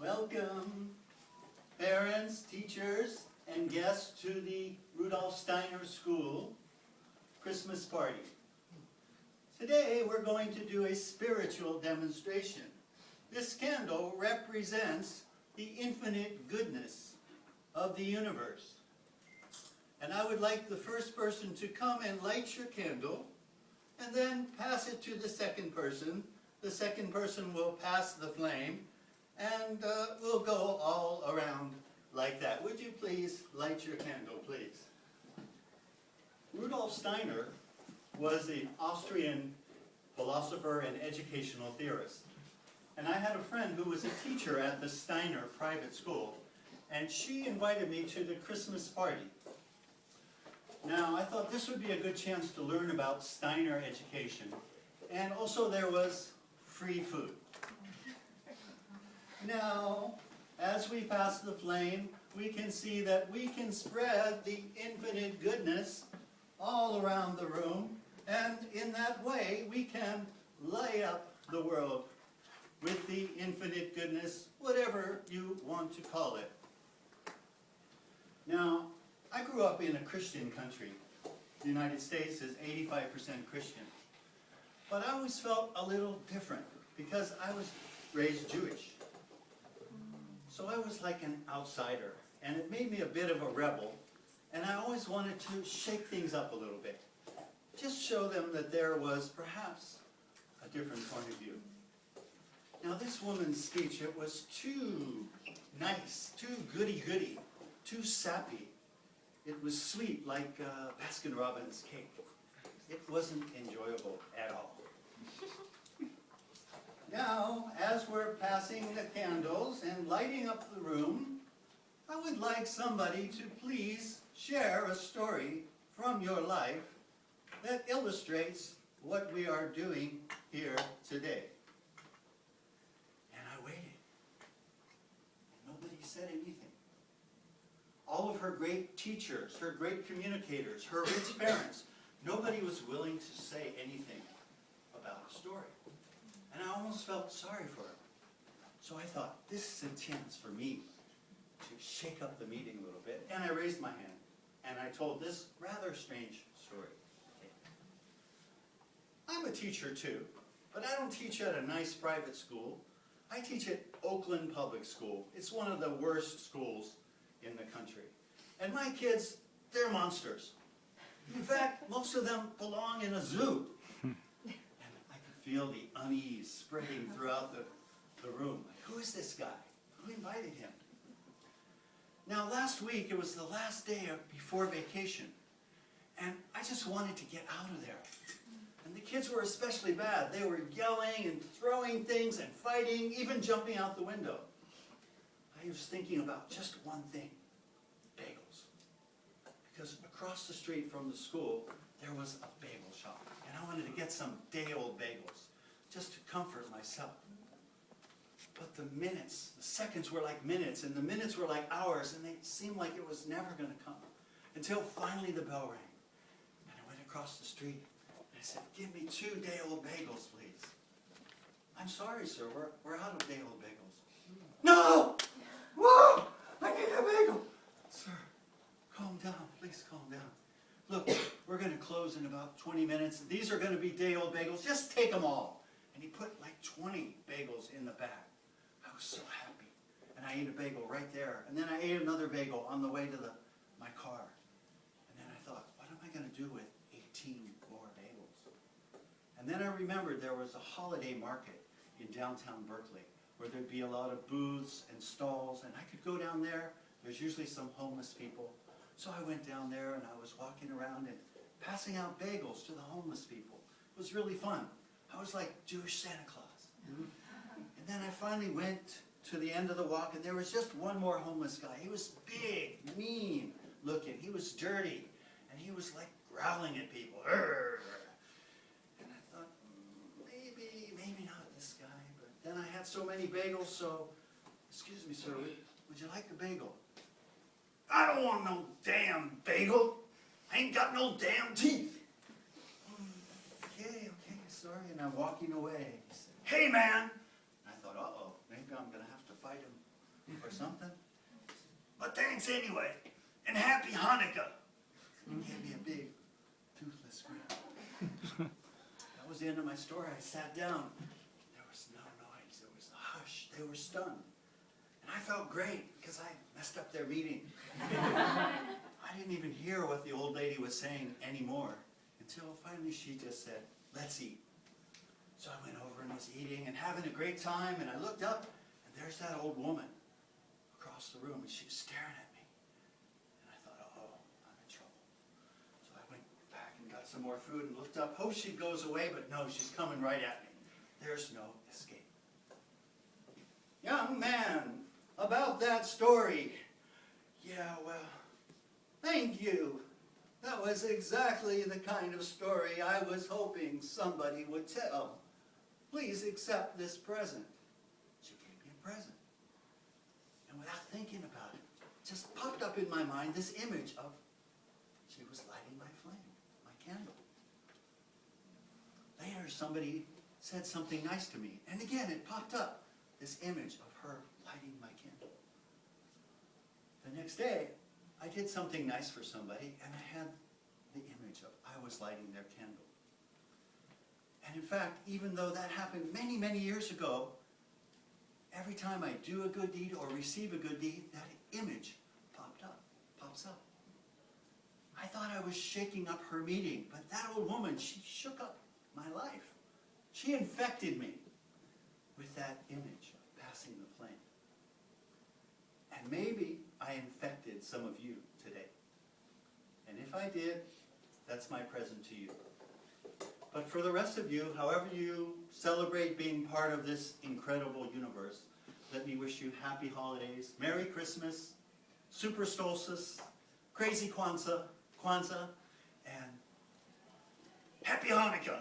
Welcome, parents, teachers, and guests to the Rudolf Steiner School Christmas party. Today we're going to do a spiritual demonstration. This candle represents the infinite goodness of the universe. And I would like the first person to come and light your candle, and then pass it to the second person. The second person will pass the flame, and we'll go all around like that. Would you please light your candle, please? Rudolf Steiner was an Austrian philosopher and educational theorist. And I had a friend who was a teacher at the Steiner private school, and she invited me to the Christmas party. Now, I thought this would be a good chance to learn about Steiner education, and also there was free food. Now, as we pass the flame, we can see that we can spread the infinite goodness all around the room, and in that way we can light up the world with the infinite goodness, whatever you want to call it. Now, I grew up in a Christian country. The United States is 85% Christian. But I always felt a little different because I was raised Jewish. So I was like an outsider, and it made me a bit of a rebel, and I always wanted to shake things up a little bit. Just show them that there was perhaps a different point of view. Now this woman's speech, it was too nice, too goody-goody, too sappy. It was sweet like Baskin-Robbins cake. It wasn't enjoyable at all. Now, as we're passing the candles and lighting up the room, I would like somebody to please share a story from your life that illustrates what we are doing here today. And I waited. Nobody said anything. All of her great teachers, her great communicators, her rich parents, nobody was willing to say anything about a story. And I almost felt sorry for her. So I thought, this is a chance for me to shake up the meeting a little bit. And I raised my hand, and I told this rather strange story. I'm a teacher too, but I don't teach at a nice private school. I teach at Oakland Public School. It's one of the worst schools in the country. And my kids, they're monsters. In fact, most of them belong in a zoo. And I could feel the unease spreading throughout the room. Like, who is this guy? Who invited him? Now, last week, it was the last day before vacation. And I just wanted to get out of there. And the kids were especially bad. They were yelling and throwing things and fighting, even jumping out the window. I was thinking about just one thing, bagels. Because across the street from the school, there was a bagel shop. And I wanted to get some day-old bagels, just to comfort myself. But the minutes, the seconds were like minutes, and the minutes were like hours, and they seemed like it was never going to come. Until finally the bell rang. And I went across the street, and I said, give me 2 day-old bagels, please. I'm sorry, sir, we're out of day-old bagels. No! Whoa! I need a bagel! Sir, calm down. Please calm down. Look, we're going to close in about 20 minutes. These are going to be day-old bagels. Just take them all. And he put like 20 bagels in the bag. I was so happy. And I ate a bagel right there. And then I ate another bagel on the way to my car. And then I thought, what am I going to do with 18 more bagels? And then I remembered there was a holiday market in downtown Berkeley, where there'd be a lot of booths and stalls, and I could go down there. There's usually some homeless people. So I went down there and I was walking around and passing out bagels to the homeless people. It was really fun. I was like Jewish Santa Claus. And then I finally went to the end of the walk, and there was just one more homeless guy. He was big, mean looking. He was dirty, and he was like growling at people. Arr! And I thought, maybe not this guy. But then I had so many bagels, so, excuse me, sir, would you like a bagel? I don't want no damn bagel. I ain't got no damn teeth. Okay, sorry. And I'm walking away. He said, hey, man. And I thought, uh-oh, maybe I'm going to have to fight him or something. But thanks anyway, and happy Hanukkah. He gave me a big, toothless grin. That was the end of my story. I sat down. There was no noise. There was a hush. They were stunned. And I felt great because I messed up their meeting. I didn't even hear what the old lady was saying anymore until finally she just said, "Let's eat." So I went over and was eating and having a great time, and I looked up, and there's that old woman across the room, and she was staring at me. And I thought, oh, I'm in trouble. So I went back and got some more food and looked up. Hope she goes away, but no, she's coming right at me. There's no escape. "Young man, about that story." "Yeah, well, thank you. That was exactly the kind of story I was hoping somebody would tell. Please accept this present." She gave me a present. And without thinking about it, just popped up in my mind this image of she was lighting my flame, my candle. Later, somebody said something nice to me. And again, it popped up, this image of her lighting my candle. The next day, I did something nice for somebody, and I had the image of I was lighting their candle. And in fact, even though that happened many, many years ago, every time I do a good deed or receive a good deed, that image pops up. I thought I was shaking up her meeting, but that old woman, she shook up my life. She infected me with that image of passing the flame. And maybe I infected some of you today. And if I did, that's my present to you. But for the rest of you, however you celebrate being part of this incredible universe, let me wish you happy holidays, Merry Christmas, Super Solstice, Crazy Kwanzaa, and Happy Hanukkah.